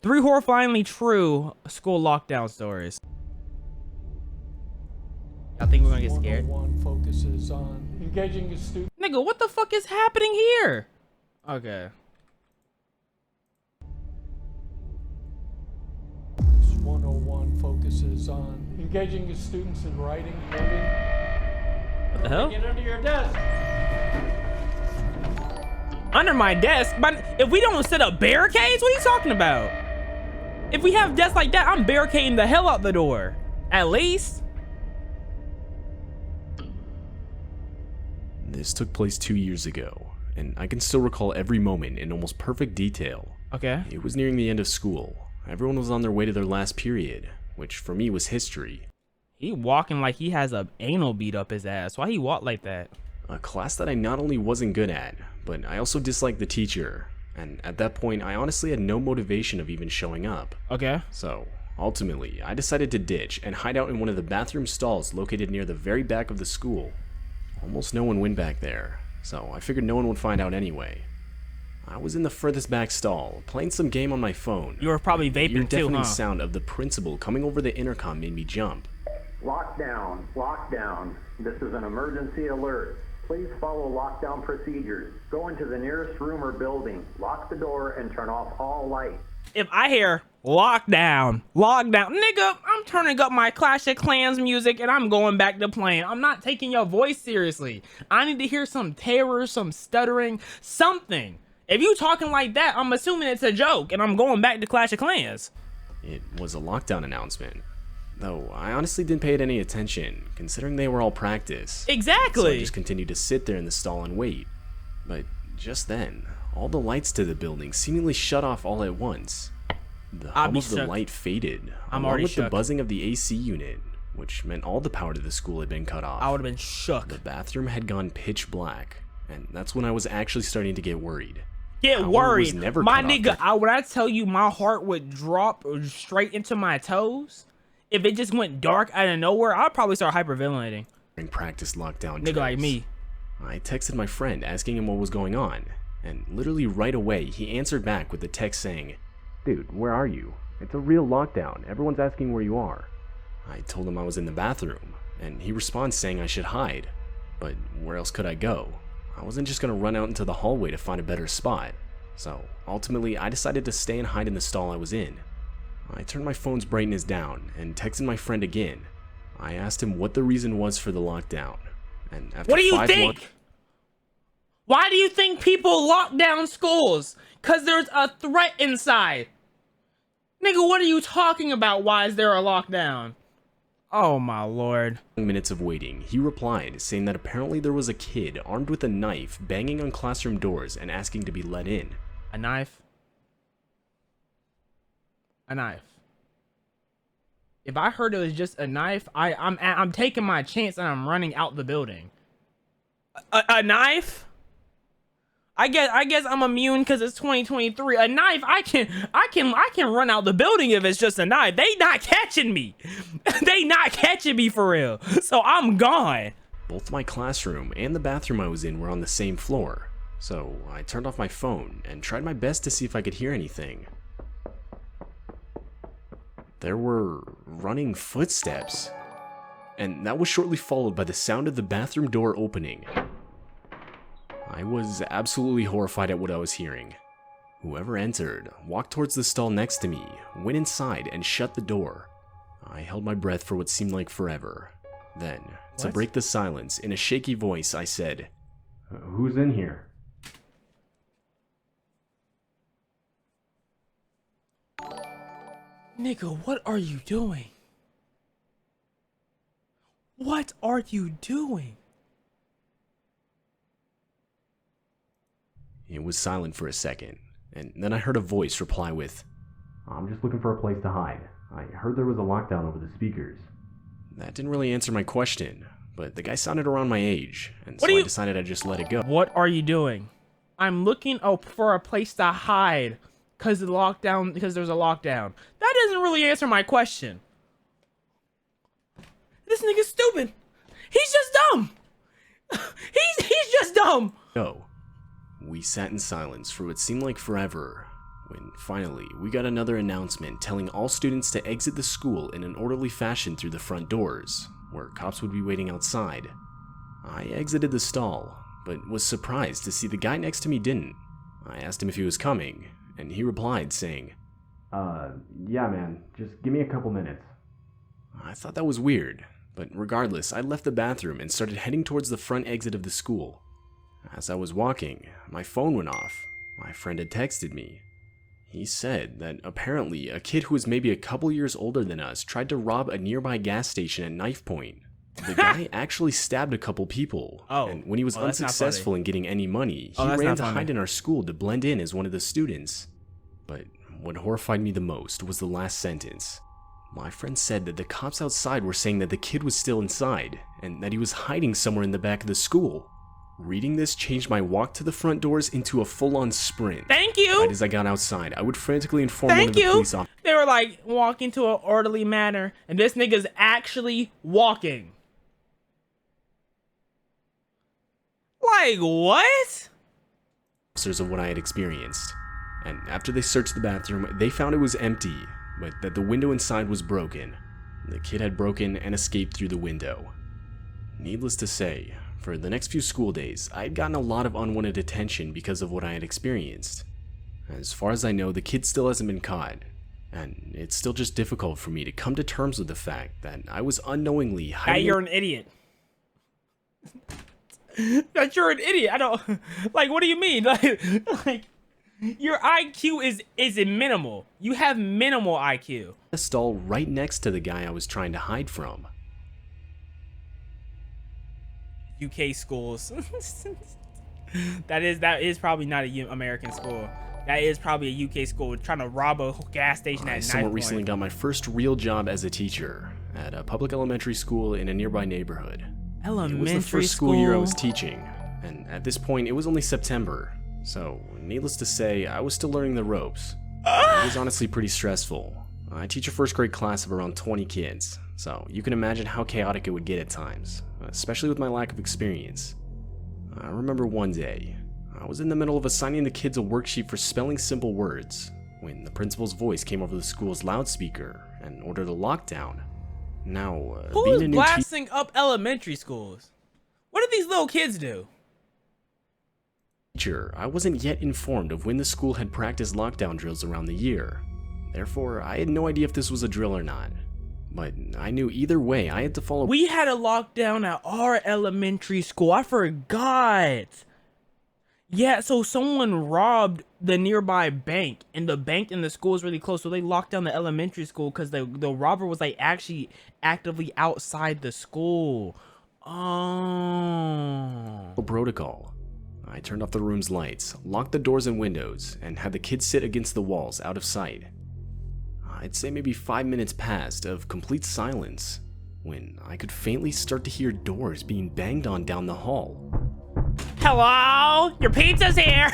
3 horrifyingly true school lockdown stories. I think we're gonna get scared. Focuses on engaging a student. Nigga, what the fuck is happening here? Okay. 101 focuses on engaging his students in writing, coding. What the hell? Get under your desk. Under my desk? But if we don't set up barricades, what are you talking about? If we have desks like that, I'm barricading the hell out the door. At least. This took place 2 years ago, and I can still recall every moment in almost perfect detail. Okay. It was nearing the end of school. Everyone was on their way to their last period, which for me was history. He walking like he has a anal beat up his ass. Why he walk like that? A class that I not only wasn't good at, but I also disliked the teacher. And at that point, I honestly had no motivation of even showing up. Okay. So, ultimately, I decided to ditch and hide out in one of the bathroom stalls located near the very back of the school. Almost no one went back there, so I figured no one would find out anyway. I was in the furthest back stall, playing some game on my phone. You were probably vaping too, huh? The sound of the principal coming over the intercom made me jump. Lockdown, lockdown. This is an emergency alert. Please follow lockdown procedures. Go into the nearest room or building, lock the door, and turn off all lights. If I hear lockdown, nigga, I'm turning up my Clash of Clans music and I'm going back to playing. I'm not taking your voice seriously. I need to hear some terror, some stuttering, something. If you talking like that, I'm assuming it's a joke and I'm going back to Clash of Clans. It was a lockdown announcement. Though I honestly didn't pay it any attention, considering they were all practice. Exactly. So I just continued to sit there in the stall and wait. But just then, all the lights to the building seemingly shut off all at once. The hum of the light faded, along with the buzzing of the AC unit, which meant all the power to the school had been cut off. I would have been shook. The bathroom had gone pitch black, and that's when I was actually starting to get worried. Get worried, my nigga. When I tell you my heart would drop straight into my toes, if it just went dark out of nowhere, I'd probably start hyperventilating. During practice lockdown nigga like me. I texted my friend asking him what was going on, and literally right away he answered back with a text saying, "Dude, where are you? It's a real lockdown. Everyone's asking where you are." I told him I was in the bathroom, and he responds saying I should hide. But where else could I go? I wasn't just gonna run out into the hallway to find a better spot. So ultimately, I decided to stay and hide in the stall I was in. I turned my phone's brightness down and texted my friend again. I asked him what the reason was for the lockdown. And after what do you think? Why do you think people lock down schools? Cause there's a threat inside. Nigga, what are you talking about? Why is there a lockdown? Oh my lord. Minutes of waiting, he replied saying that apparently there was a kid armed with a knife banging on classroom doors and asking to be let in. A knife? A knife. If I heard it was just a knife, I'm taking my chance and I'm running out the building. A knife? I guess I'm immune because it's 2023. A knife, I can run out the building if it's just a knife. They not catching me. They not catching me for real. So I'm gone. Both my classroom and the bathroom I was in were on the same floor. So I turned off my phone and tried my best to see if I could hear anything. There were running footsteps. And that was shortly followed by the sound of the bathroom door opening. I was absolutely horrified at what I was hearing. Whoever entered walked towards the stall next to me, went inside, and shut the door. I held my breath for what seemed like forever. Then, to break the silence, in a shaky voice, I said, "Who's in here?" Nigga, what are you doing? What are you doing? It was silent for a second, and then I heard a voice reply with, "I'm just looking for a place to hide. I heard there was a lockdown over the speakers." That didn't really answer my question, but the guy sounded around my age, and so I decided I'd just let it go. What are you doing? I'm looking for a place to hide because there's a lockdown. That doesn't really answer my question. This nigga's stupid. He's just dumb. He's just dumb. No. We sat in silence for what seemed like forever. when finally we got another announcement telling all students to exit the school in an orderly fashion through the front doors, where cops would be waiting outside. I exited the stall, but was surprised to see the guy next to me didn't. I asked him if he was coming, and he replied saying, yeah man, just give me a couple minutes. I thought that was weird, but regardless, I left the bathroom and started heading towards the front exit of the school. As I was walking, my phone went off. My friend had texted me. He said that apparently a kid who was maybe a couple years older than us tried to rob a nearby gas station at knife point. The guy actually stabbed a couple people, and when he was unsuccessful in getting any money, he ran to hide in our school to blend in as one of the students. But what horrified me the most was the last sentence. My friend said that the cops outside were saying that the kid was still inside, and that he was hiding somewhere in the back of the school. Reading this changed my walk to the front doors into a full-on sprint. Thank you! Right as I got outside, I would frantically inform one of the police officers. They were like walking to an orderly manner, and this nigga's actually walking. Like, what? Of what I had experienced. And after they searched the bathroom, they found it was empty, but that the window inside was broken. The kid had broken and escaped through the window. Needless to say, for the next few school days, I had gotten a lot of unwanted attention because of what I had experienced. As far as I know, the kid still hasn't been caught, and it's still just difficult for me to come to terms with the fact that I was unknowingly hiding. You're an idiot. That you're an idiot. I don't like. What do you mean? Like your IQ is minimal. You have minimal IQ. A stall right next to the guy I was trying to hide from. UK schools. that is probably not a American school. That is probably a UK school trying to rob a gas station at night. I somewhat recently got my first real job as a teacher at a public elementary school in a nearby neighborhood. It was the first school year I was teaching, and at this point it was only September, so needless to say, I was still learning the ropes. It was honestly pretty stressful. I teach a first grade class of around 20 kids, so you can imagine how chaotic it would get at times, especially with my lack of experience. I remember one day, I was in the middle of assigning the kids a worksheet for spelling simple words, when the principal's voice came over the school's loudspeaker and ordered a lockdown. Now, who's blasting up elementary schools? What did these little kids do? I wasn't yet informed of when the school had practiced lockdown drills around the year. Therefore, I had no idea if this was a drill or not. But I knew either way I had to follow. We had a lockdown at our elementary school. I forgot. Yeah, so someone robbed the nearby bank, and the bank and the school is really close, so they locked down the elementary school because the robber was like actually actively outside the school. Oh. Protocol. I turned off the room's lights, locked the doors and windows, and had the kids sit against the walls out of sight. I'd say maybe 5 minutes passed of complete silence when I could faintly start to hear doors being banged on down the hall. Hello? Your pizza's here!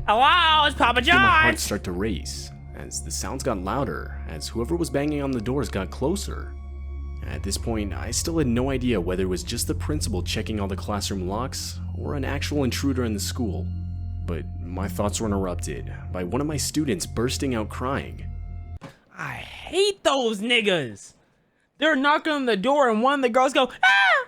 Hello? It's Papa John's! My heart started to race as the sounds got louder as whoever was banging on the doors got closer. At this point, I still had no idea whether it was just the principal checking all the classroom locks or an actual intruder in the school. But my thoughts were interrupted by one of my students bursting out crying. I hate those niggas! They're knocking on the door and one of the girls go, ah!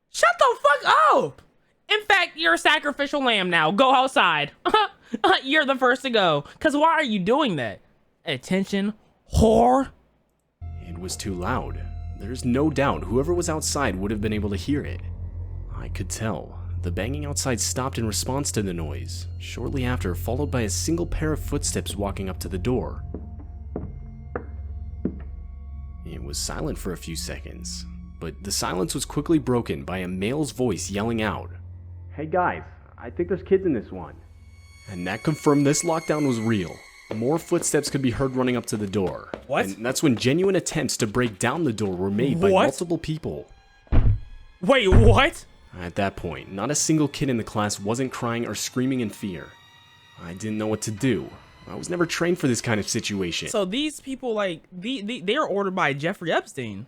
Shut the fuck up! In fact, you're a sacrificial lamb now. Go outside. You're the first to go. Cause why are you doing that? Attention, whore. It was too loud. There's no doubt whoever was outside would have been able to hear it. I could tell. The banging outside stopped in response to the noise, shortly after followed by a single pair of footsteps walking up to the door. It was silent for a few seconds, but the silence was quickly broken by a male's voice yelling out, "Hey guys, I think there's kids in this one." And that confirmed this lockdown was real. More footsteps could be heard running up to the door. What? And that's when genuine attempts to break down the door were made by multiple people. Wait, what? At that point, not a single kid in the class wasn't crying or screaming in fear. I didn't know what to do. I was never trained for this kind of situation. So these people, like, they're ordered by Jeffrey Epstein.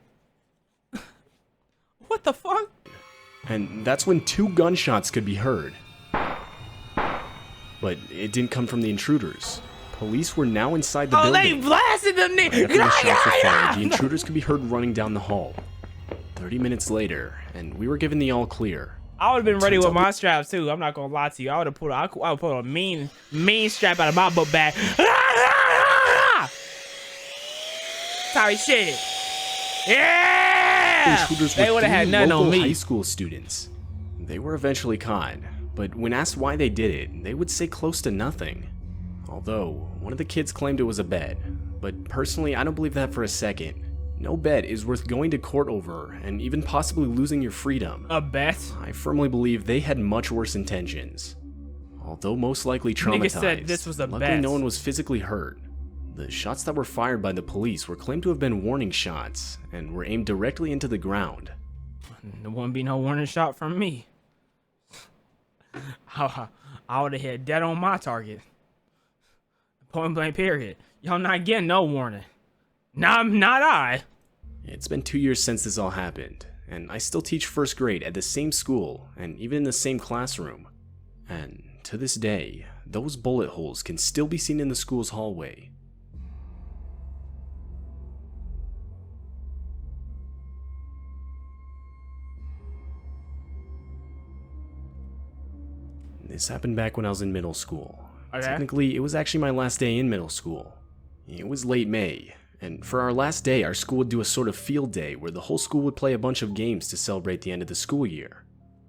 What the fuck? And that's when 2 gunshots could be heard. But it didn't come from the intruders. Police were now inside the Oh, building. they blasted them Right after the shots were fired, the intruders could be heard running down the hall. 30 minutes later, and we were given the all clear. I would have been ready with my straps too. I'm not gonna lie to you. I would have pulled a mean strap out of my book bag. Sorry, shit. Yeah. Intruders They were would have had three nothing local on me. high school students. They were eventually caught, but when asked why they did it, they would say close to nothing. Although, one of the kids claimed it was a bet, but personally I don't believe that for a second. No bet is worth going to court over and even possibly losing your freedom. A bet? I firmly believe they had much worse intentions. Although most likely traumatized, Nigga said this was a luckily bet. no one was physically hurt. The shots that were fired by the police were claimed to have been warning shots and were aimed directly into the ground. There wouldn't be no warning shot from me. I would have hit dead on my target. Point blank period. Y'all not getting no warning. Not I. It's been 2 years since this all happened, and I still teach first grade at the same school and even in the same classroom. And to this day, those bullet holes can still be seen in the school's hallway. This happened back when I was in middle school. Okay. Technically, it was actually my last day in middle school. It was late May, and for our last day, our school would do a sort of field day where the whole school would play a bunch of games to celebrate the end of the school year.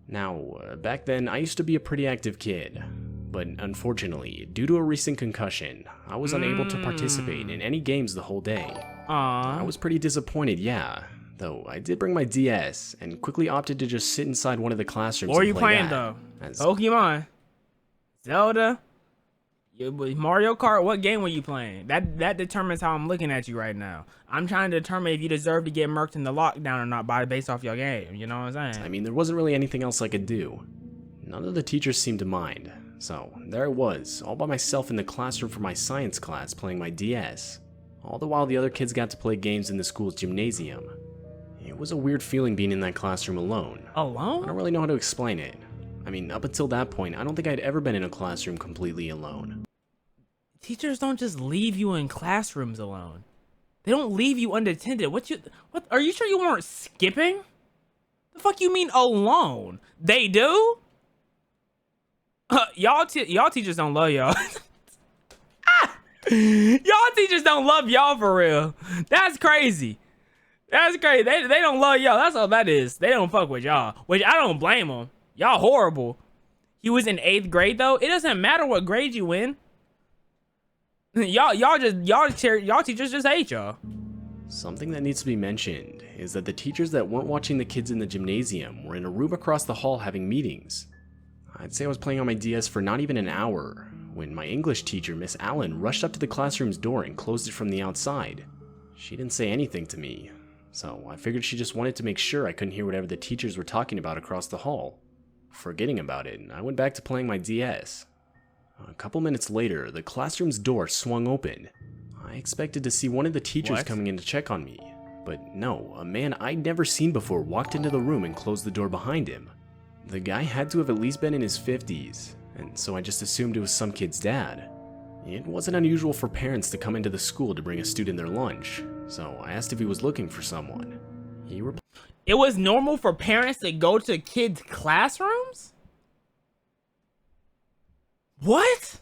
Now, back then, I used to be a pretty active kid, but unfortunately, due to a recent concussion, I was unable to participate in any games the whole day. I was pretty disappointed, yeah, though I did bring my DS and quickly opted to just sit inside one of the classrooms. What were and you play playing that, though? as Pokemon? Zelda? Mario Kart? What game were you playing? That determines how I'm looking at you right now. I'm trying to determine if you deserve to get murked in the lockdown or not based off your game. You know what I'm saying? I mean, there wasn't really anything else I could do. None of the teachers seemed to mind, so there I was, all by myself in the classroom for my science class playing my DS. All the while the other kids got to play games in the school's gymnasium. It was a weird feeling being in that classroom alone. I Alone? don't really know how to explain it. I mean, up until that point, I don't think I'd ever been in a classroom completely alone. Teachers don't just leave you in classrooms alone. They don't leave you unattended. What? Are you sure you weren't skipping? The fuck you mean alone? They do? Y'all teachers don't love y'all. Y'all teachers don't love y'all for real. That's crazy. That's crazy. They don't love y'all. That's all that is. They don't fuck with y'all, which I don't blame them. Y'all horrible. You was in 8th grade though. It doesn't matter what grade you in. Y'all teachers just hate y'all. Something that needs to be mentioned is that the teachers that weren't watching the kids in the gymnasium were in a room across the hall having meetings. I'd say I was playing on my DS for not even an hour when my English teacher, Miss Allen, rushed up to the classroom's door and closed it from the outside. She didn't say anything to me, so I figured she just wanted to make sure I couldn't hear whatever the teachers were talking about across the hall. Forgetting about it, I went back to playing my DS. A couple minutes later, the classroom's door swung open. I expected to see one of the teachers coming in to check on me, but no, a man I'd never seen before walked into the room and closed the door behind him. The guy had to have at least been in his 50s, and so I just assumed it was some kid's dad. It wasn't unusual for parents to come into the school to bring a student their lunch, so I asked if he was looking for someone. He replied, It was normal for parents to go to kids' classrooms? What?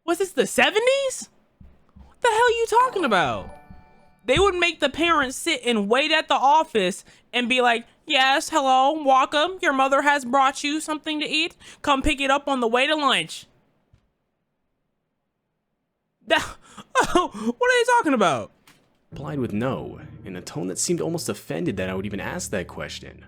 Was this the 70s? What the hell are you talking about? They would make the parents sit and wait at the office and be like, yes, hello, welcome. Your mother has brought you something to eat. Come pick it up on the way to lunch. What are you talking about? replied with no, in a tone that seemed almost offended that I would even ask that question.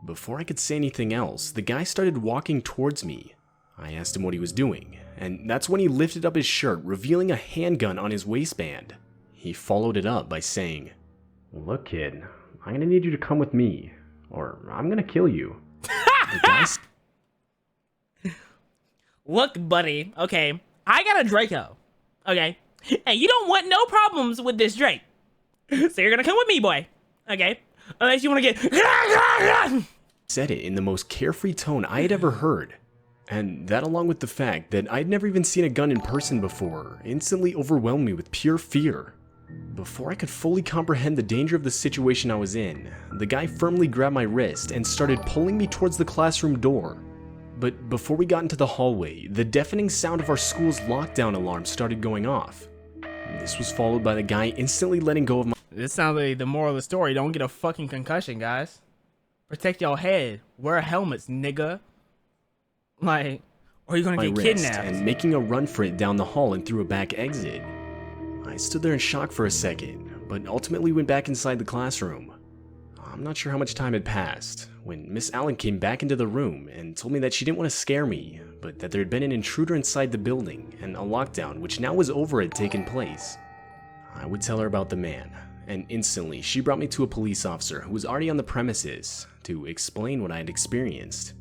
Before I could say anything else, the guy started walking towards me. I asked him what he was doing, and that's when he lifted up his shirt, revealing a handgun on his waistband. He followed it up by saying, "Look, kid, I'm gonna need you to come with me, or I'm gonna kill you." The guy Look, buddy, okay, I got a Draco, okay? And you don't want no problems with this Drake. So you're gonna come with me, boy, okay? Unless you wanna get... said it in the most carefree tone I had ever heard. And that, along with the fact that I'd never even seen a gun in person before, instantly overwhelmed me with pure fear. Before I could fully comprehend the danger of the situation I was in, the guy firmly grabbed my wrist and started pulling me towards the classroom door. But before we got into the hallway, the deafening sound of our school's lockdown alarm started going off. This was followed by the guy instantly letting go of my— This sounds like the moral of the story. Don't get a fucking concussion, guys. Protect your head. Wear helmets, nigga. Like, or you're gonna my get wrist kidnapped. and making a run for it down the hall and through a back exit. I stood there in shock for a second, but ultimately went back inside the classroom. I'm not sure how much time had passed when Miss Allen came back into the room and told me that she didn't want to scare me, but that there had been an intruder inside the building and a lockdown which now was over had taken place. I would tell her about the man, and instantly she brought me to a police officer who was already on the premises to explain what I had experienced.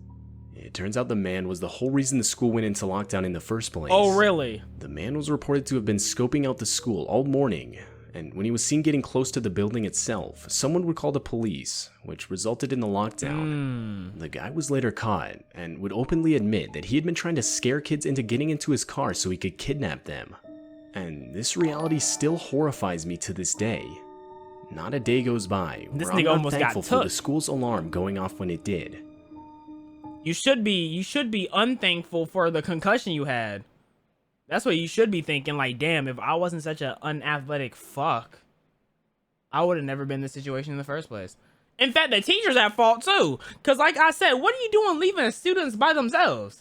It turns out the man was the whole reason the school went into lockdown in the first place. Oh, really? The man was reported to have been scoping out the school all morning, and when he was seen getting close to the building itself, someone would call the police, which resulted in the lockdown. The guy was later caught, and would openly admit that he had been trying to scare kids into getting into his car so he could kidnap them. And this reality still horrifies me to this day. Not a day goes by This where I'm nigga not almost got thankful for took. the school's alarm going off when it did. You should be unthankful for the concussion you had. That's what you should be thinking. Like, damn, if I wasn't such an unathletic fuck, I would have never been in this situation in the first place. In fact, the teacher's at fault too. Cause like I said, what are you doing leaving students by themselves?